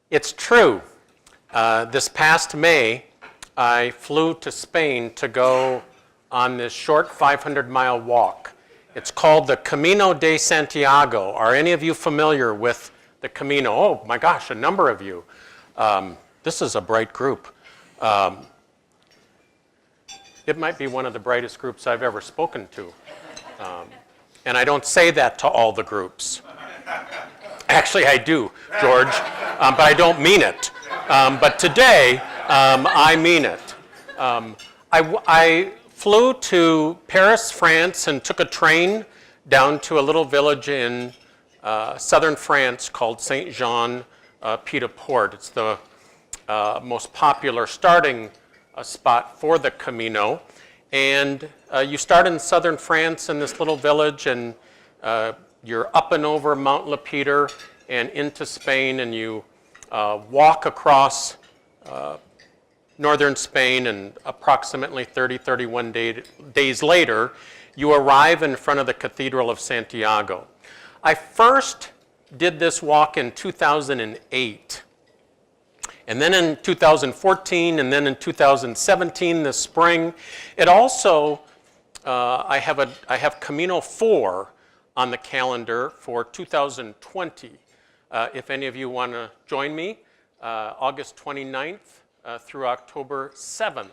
It's true. This past May, I flew to Spain to go on this short 500-mile walk. It's called the Camino de Santiago. Are any of you familiar with the Camino? Oh my gosh, a number of you. This is a bright group. It might be one of the brightest groups I've ever spoken to. And I don't say that to all the groups. Actually, I do, George, but I don't mean it. But today, I mean it. I flew to Paris, France, and took a train down to a little village in southern France called Saint-Jean-Pied-de-Port. It's the most popular starting spot for the Camino. And you start in southern France in this little village, and you're up and over Mount Lepideur and into Spain, and you walk across northern Spain, and approximately 31 days later, you arrive in front of the Cathedral of Santiago. I first did this walk in 2008. And then in 2014, and then in 2017, this spring. It also, I have Camino 4 on the calendar for 2020. If any of you want to join me, August 29th through October 7th.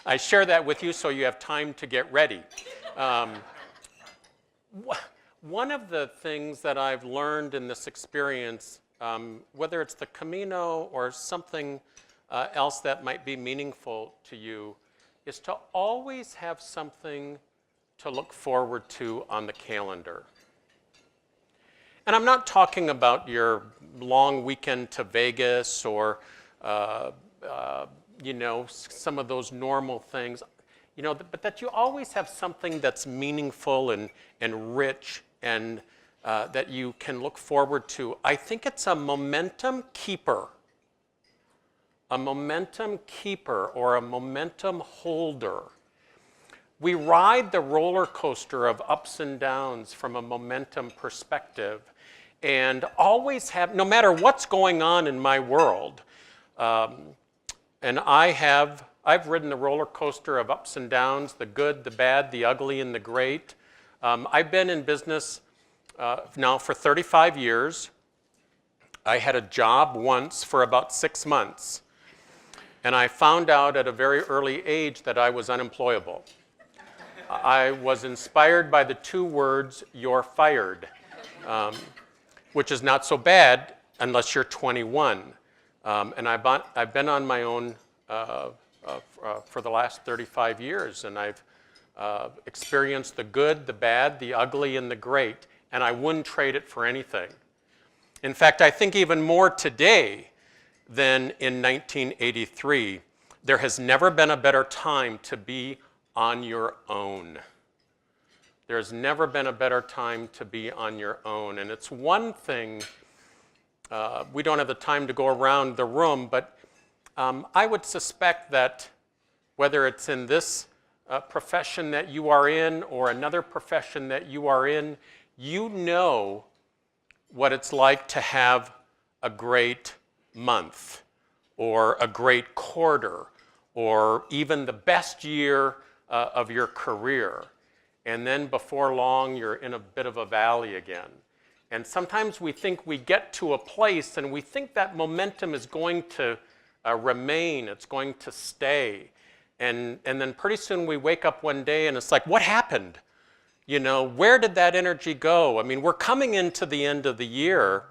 I share that with you so you have time to get ready. One of the things that I've learned in this experience, whether it's the Camino or something else that might be meaningful to you, is to always have something to look forward to on the calendar. And I'm not talking about your long weekend to Vegas or, you know, some of those normal things, you know, but that you always have something that's meaningful and rich and that you can look forward to. I think it's a momentum keeper. A momentum keeper or a momentum holder. We ride the roller coaster of ups and downs from a momentum perspective, and always have, no matter what's going on in my world, and I've ridden the roller coaster of ups and downs, the good, the bad, the ugly, and the great. I've been in business now for 35 years. I had a job once for about 6 months, and I found out at a very early age that I was unemployable. I was inspired by the 2 words, "you're fired," which is not so bad unless you're 21. And I've been on my own for the last 35 years, and I've experienced the good, the bad, the ugly, and the great, and I wouldn't trade it for anything. In fact, I think even more today than in 1983. There has never been a better time to be on your own. There's never been a better time to be on your own. And it's one thing, we don't have the time to go around the room, but I would suspect that whether it's in this profession that you are in or another profession that you are in, you know what it's like to have a great month or a great quarter or even the best year of your career. And then before long, you're in a bit of a valley again. And sometimes we think we get to a place and we think that momentum is going to remain, it's going to stay. And then pretty soon we wake up one day and it's like, what happened? You know, where did that energy go? I mean, we're coming into the end of the year,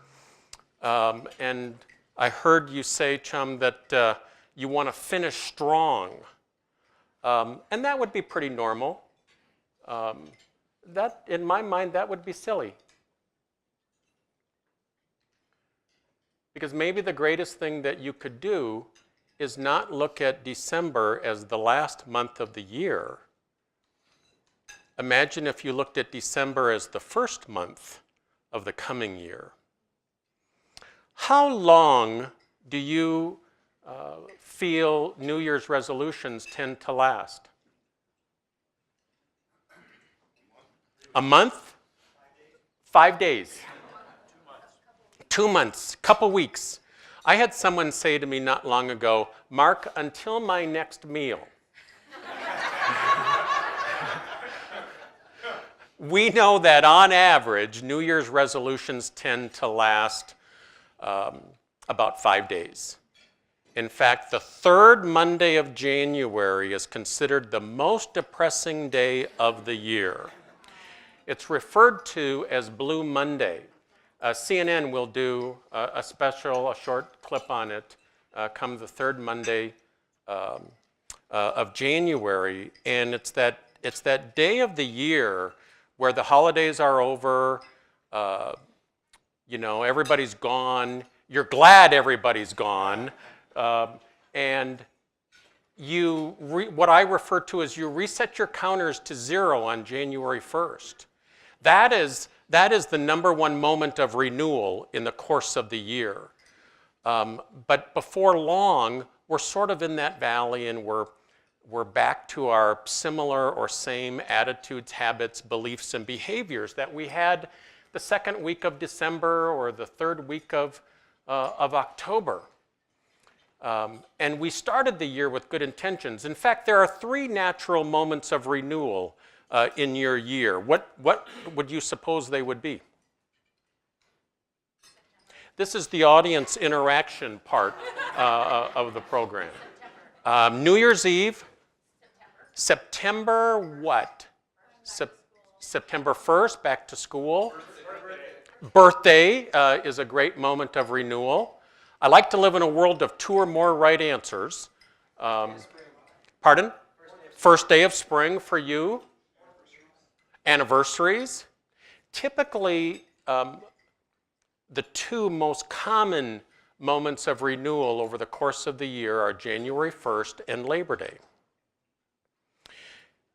and I heard you say, Chum, that you want to finish strong. And that would be pretty normal. That, in my mind, that would be silly. Because maybe the greatest thing that you could do is not look at December as the last month of the year. Imagine if you looked at December as the first month of the coming year. How long do you feel New Year's resolutions tend to last? A month? 5 days. 2 months, couple weeks. I had someone say to me not long ago, Mark, until my next meal. We know that on average, New Year's resolutions tend to last about 5 days. In fact, the third Monday of January is considered the most depressing day of the year. It's referred to as Blue Monday. CNN will do a short clip on it come the third Monday of January, and it's that day of the year where the holidays are over, everybody's gone, you're glad everybody's gone, and what I refer to as you reset your counters to 0 on January 1st. That is the number one moment of renewal in the course of the year. But before long, we're sort of in that valley, and we're back to our similar or same attitudes, habits, beliefs, and behaviors that we had the second week of December or the third week of October. And we started the year with good intentions. In fact, there are 3 natural moments of renewal in your year. What would you suppose they would be? This is the audience interaction part of the program. New Year's Eve. September what? September 1st, back to school. Birthday is a great moment of renewal. I like to live in a world of 2 or more right answers. Pardon? First day of spring for you. Anniversaries. Typically, the 2 most common moments of renewal over the course of the year are January 1st and Labor Day.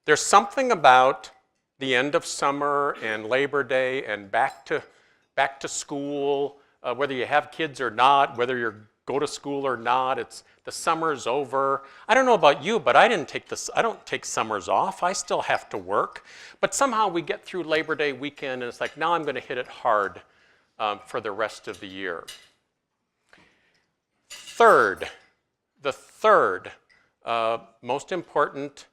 There's something about the end of summer and Labor Day and back to school, whether you have kids or not, whether you go to school or not, the summer's over. I don't know about you, but I don't take summers off. I still have to work. But somehow we get through Labor Day weekend, and it's like, now I'm going to hit it hard for the rest of the year. The third most important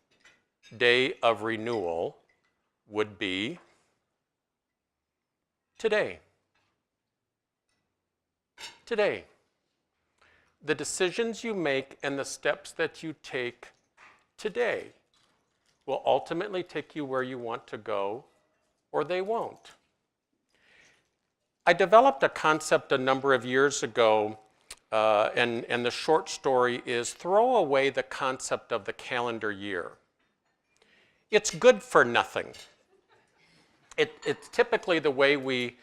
day of renewal would be today. Today. The decisions you make and the steps that you take today will ultimately take you where you want to go, or they won't. I developed a concept a number of years ago, and the short story is throw away the concept of the calendar year. It's good for nothing. It's typically the way we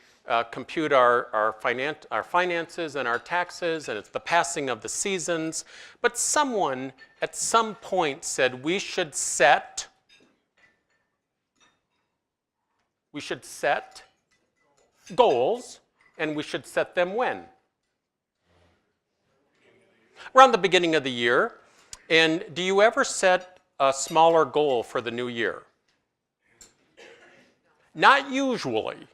compute our finances and our taxes, and it's the passing of the seasons. But someone at some point said we should set goals, and we should set them when? Around the beginning of the year. And do you ever set a smaller goal for the new year? Not usually.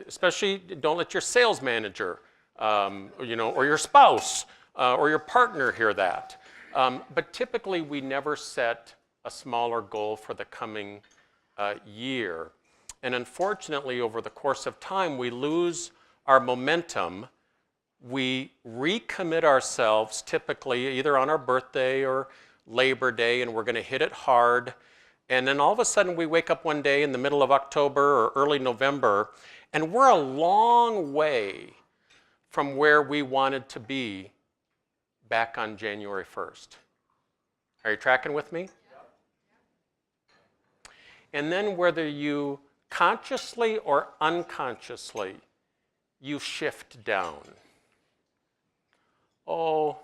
Especially don't let your sales manager, or your spouse or your partner hear that. But typically we never set a smaller goal for the coming year. And unfortunately, over the course of time, we lose our momentum. We recommit ourselves typically either on our birthday or Labor Day, and we're going to hit it hard. And then all of a sudden we wake up one day in the middle of October or early November, and we're a long way from where we wanted to be back on January 1st. Are you tracking with me? And then whether you consciously or unconsciously, you shift down. Oh,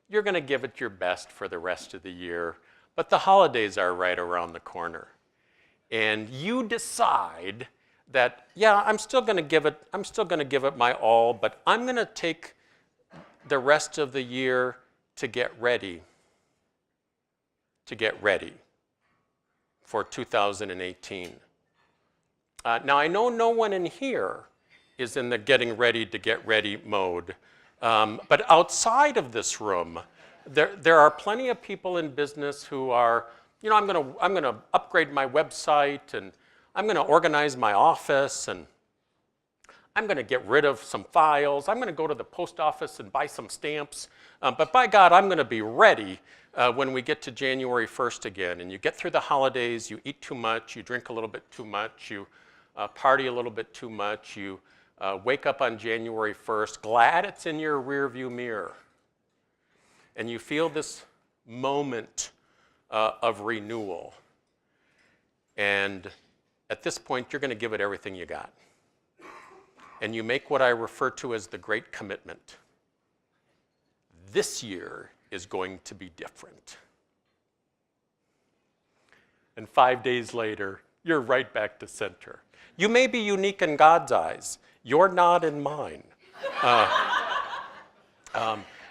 you're going to give it your best for the rest of the year, but the holidays are right around the corner. And you decide that, yeah, I'm still going to give it my all, but I'm going to take the rest of the year to get ready for 2018. Now, I know no one in here is in the getting ready to get ready mode. But outside of this room, there are plenty of people in business who are, you know, I'm gonna upgrade my website, and I'm gonna organize my office, and I'm gonna get rid of some files. I'm gonna go to the post office and buy some stamps. But by God, I'm gonna be ready when we get to January 1st again. And you get through the holidays, you eat too much, you drink a little bit too much, you party a little bit too much, you wake up on January 1st, glad it's in your rearview mirror. And you feel this moment of renewal. And at this point, you're gonna give it everything you got. And you make what I refer to as the great commitment. This year is going to be different. And 5 days later, you're right back to center. You may be unique in God's eyes. You're not in mine.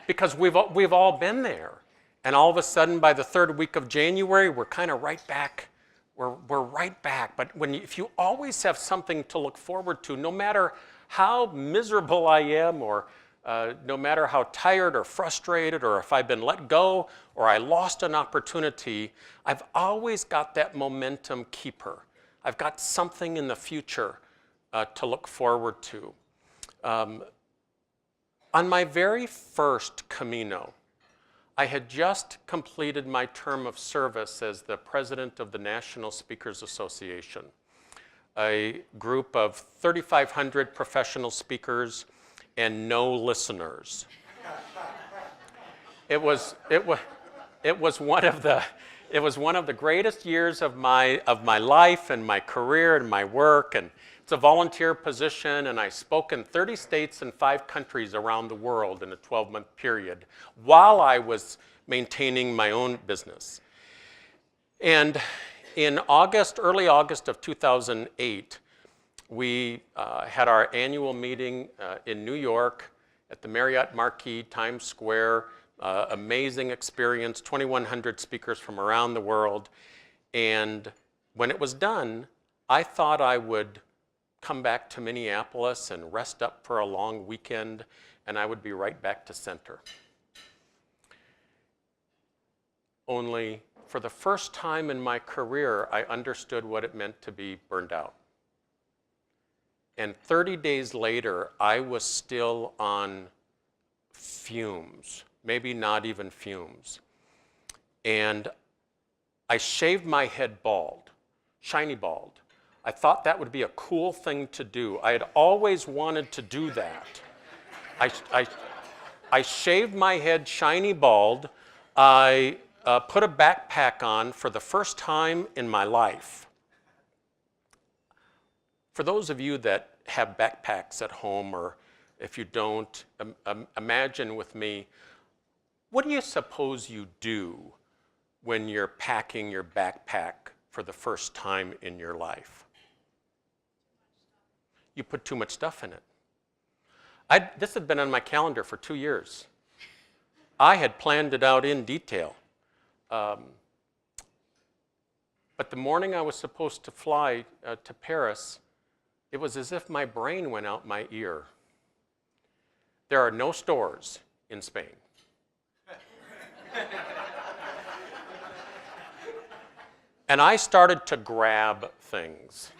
Because we've all been there. And all of a sudden, by the third week of January, we're kind of right back. We're right back. But if you always have something to look forward to, no matter how miserable I am, or no matter how tired or frustrated, or if I've been let go, or I lost an opportunity, I've always got that momentum keeper. I've got something in the future to look forward to. On my very first Camino, I had just completed my term of service as the president of the National Speakers Association, a group of 3,500 professional speakers and no listeners. It was one of the greatest years of my life and my career and my work, and it's a volunteer position, and I spoke in 30 states and 5 countries around the world in a 12-month period while I was maintaining my own business. And in early August of 2008, we had our annual meeting in New York at the Marriott Marquis, Times Square. Amazing experience, 2,100 speakers from around the world. And when it was done, I thought I would come back to Minneapolis and rest up for a long weekend, and I would be right back to center. Only for the first time in my career, I understood what it meant to be burned out. And 30 days later, I was still on fumes, maybe not even fumes. And I shaved my head bald, shiny bald. I thought that would be a cool thing to do. I had always wanted to do that. I shaved my head shiny bald. I put a backpack on for the first time in my life. For those of you that have backpacks at home, or if you don't, imagine with me, what do you suppose you do when you're packing your backpack for the first time in your life? You put too much stuff in it. This had been on my calendar for 2 years. I had planned it out in detail. But the morning I was supposed to fly to Paris, it was as if my brain went out my ear. There are no stores in Spain. And I started to grab things.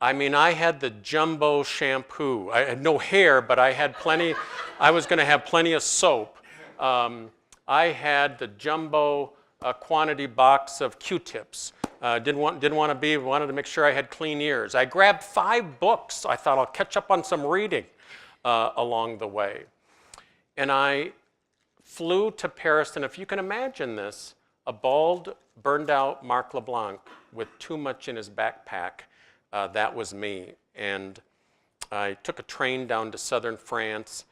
I mean, I had the jumbo shampoo. I had no hair, but I had plenty. I was going to have plenty of soap. I had the jumbo quantity box of Q-tips. Wanted to make sure I had clean ears. I grabbed 5 books. I thought I'll catch up on some reading along the way. And I flew to Paris, and if you can imagine this, a bald, burned out Marc LeBlanc with too much in his backpack, that was me. And I took a train down to southern France,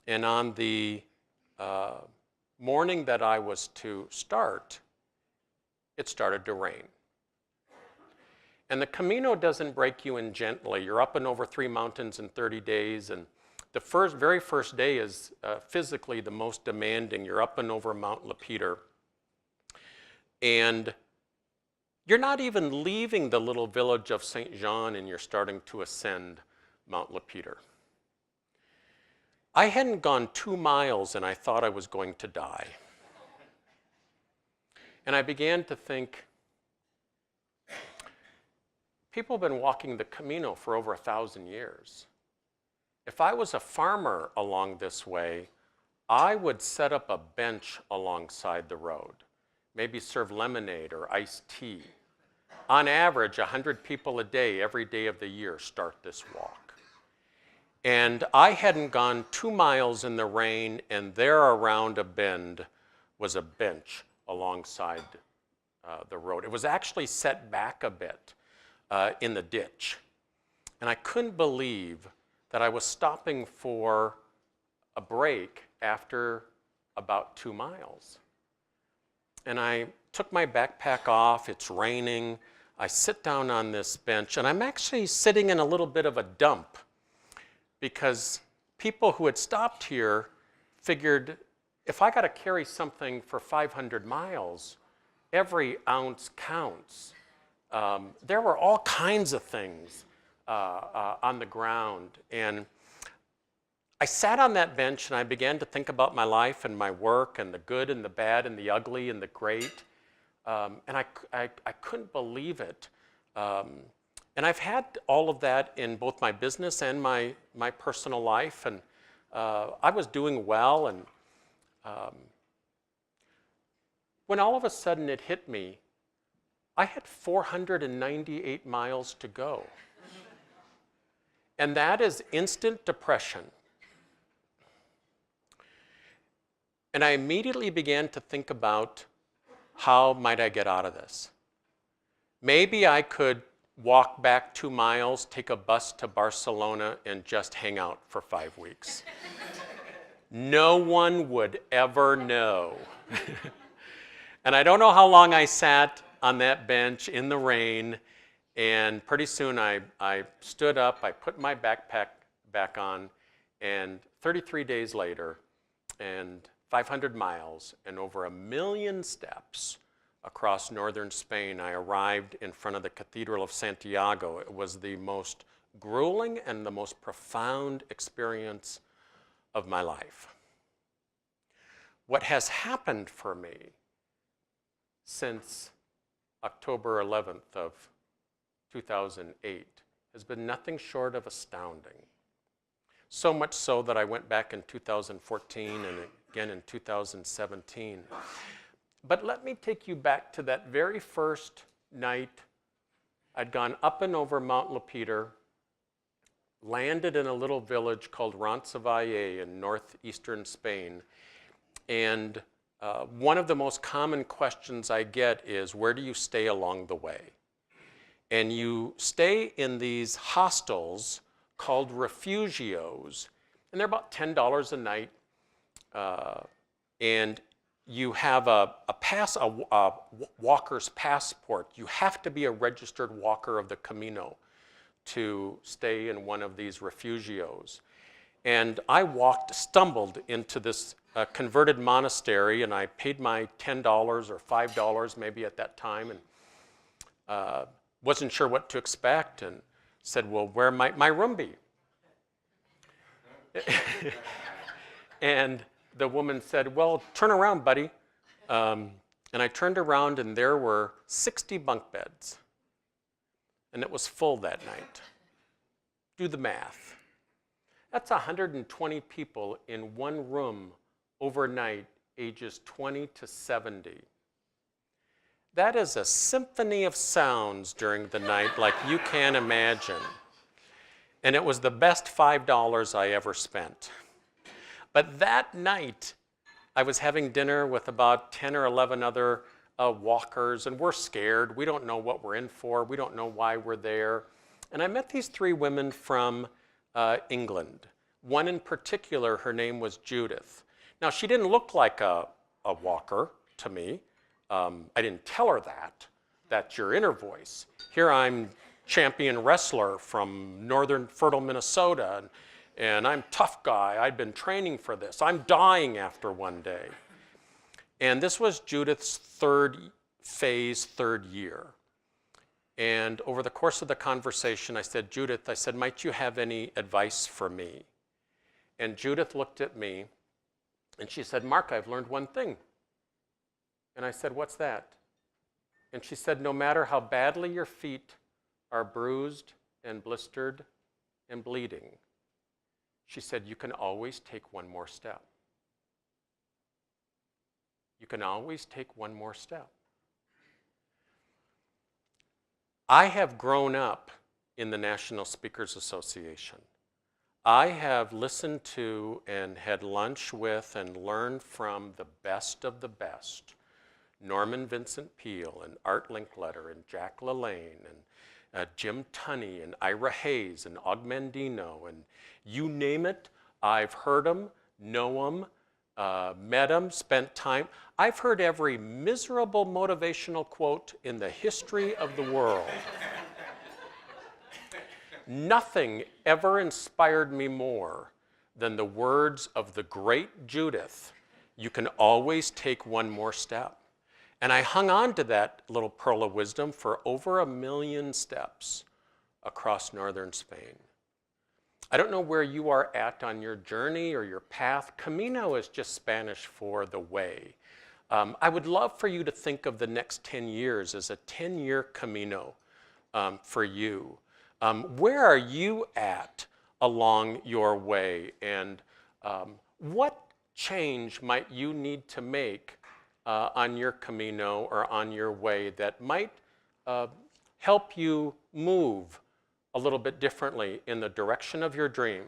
and on the morning that I was to start, it started to rain. And the Camino doesn't break you in gently. You're up and over 3 mountains in 30 days, and the very first day is physically the most demanding. You're up and over Mount Lapeter. And you're not even leaving the little village of Saint Jean, and you're starting to ascend Mount Lapeter. I hadn't gone 2 miles and I thought I was going to die. And I began to think, people have been walking the Camino for over 1,000 years. If I was a farmer along this way, I would set up a bench alongside the road, maybe serve lemonade or iced tea. On average, 100 people a day, every day of the year, start this walk. And I hadn't gone 2 miles in the rain, and there around a bend was a bench alongside the road. It was actually set back a bit in the ditch. And I couldn't believe that I was stopping for a break after about 2 miles. And I took my backpack off, it's raining, I sit down on this bench, and I'm actually sitting in a little bit of a dump because people who had stopped here figured if I got to carry something for 500 miles, every ounce counts. There were all kinds of things on the ground. And I sat on that bench and I began to think about my life and my work and the good and the bad and the ugly and the great. And I couldn't believe it. And I've had all of that in both my business and my personal life. And I was doing well. And when all of a sudden it hit me, I had 498 miles to go. And that is instant depression. And I immediately began to think about how might I get out of this? Maybe I could walk back 2 miles, take a bus to Barcelona, and just hang out for 5 weeks. No one would ever know. And I don't know how long I sat on that bench in the rain, and pretty soon I stood up, I put my backpack back on, and 33 days later, and 500 miles, and over 1 million steps across northern Spain, I arrived in front of the Cathedral of Santiago. It was the most grueling and the most profound experience of my life. What has happened for me since October 11th of 2008 has been nothing short of astounding. So much so that I went back in 2014 and again in 2017. But let me take you back to that very first night. I'd gone up and over Mount Lapeter, landed in a little village called Roncesvalles in northeastern Spain, and one of the most common questions I get is, where do you stay along the way? And you stay in these hostels called refugios, and they're about $10 a night, and you have a walker's passport. You have to be a registered walker of the Camino to stay in one of these refugios. And I stumbled into this converted monastery, and I paid my $10 or $5 maybe at that time, and wasn't sure what to expect, and said, well, where might my room be? And the woman said, well, turn around, buddy. And I turned around, and there were 60 bunk beds. And it was full that night. Do the math. That's 120 people in one room overnight, ages 20 to 70. That is a symphony of sounds during the night like you can't imagine. And it was the best $5 I ever spent. But that night, I was having dinner with about 10 or 11 other walkers, and we're scared. We don't know what we're in for. We don't know why we're there. And I met these 3 women from England. One in particular, her name was Judith. Now, she didn't look like a walker to me. I didn't tell her that. That's your inner voice. Here I'm champion wrestler from northern fertile Minnesota, and I'm tough guy. I'd been training for this. I'm dying after one day. And this was Judith's third year. And over the course of the conversation, I said, Judith, I said, might you have any advice for me? And Judith looked at me and she said, Mark, I've learned one thing. And I said, what's that? And she said, no matter how badly your feet are bruised and blistered and bleeding, she said, you can always take one more step. You can always take one more step. I have grown up in the National Speakers Association. I have listened to and had lunch with and learned from the best of the best. Norman Vincent Peale and Art Linkletter and Jack LaLanne and Jim Tunney and Ira Hayes and Og Mandino and you name it, I've heard them, know them, met them, spent time. I've heard every miserable motivational quote in the history of the world. Nothing ever inspired me more than the words of the great Judith, you can always take one more step. And I hung on to that little pearl of wisdom for over 1 million steps across northern Spain. I don't know where you are at on your journey or your path. Camino is just Spanish for the way. I would love for you to think of the next 10 years as a 10-year Camino for you. Where are you at along your way? And what change might you need to make on your Camino or on your way that might help you move a little bit differently in the direction of your dream?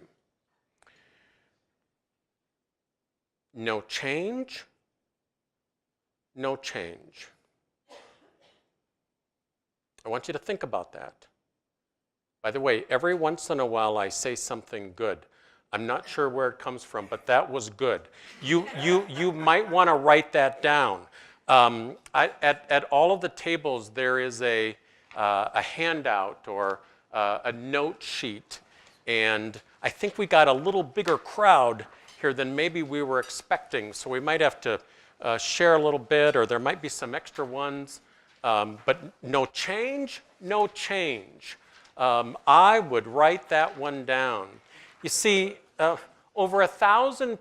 No change, no change. I want you to think about that. By the way, every once in a while I say something good. I'm not sure where it comes from, but that was good. You might want to write that down. At all of the tables, there is a handout or a note sheet, and I think we got a little bigger crowd here than maybe we were expecting, so we might have to share a little bit, or there might be some extra ones, but no change, no change. I would write that one down. You see, over 1,000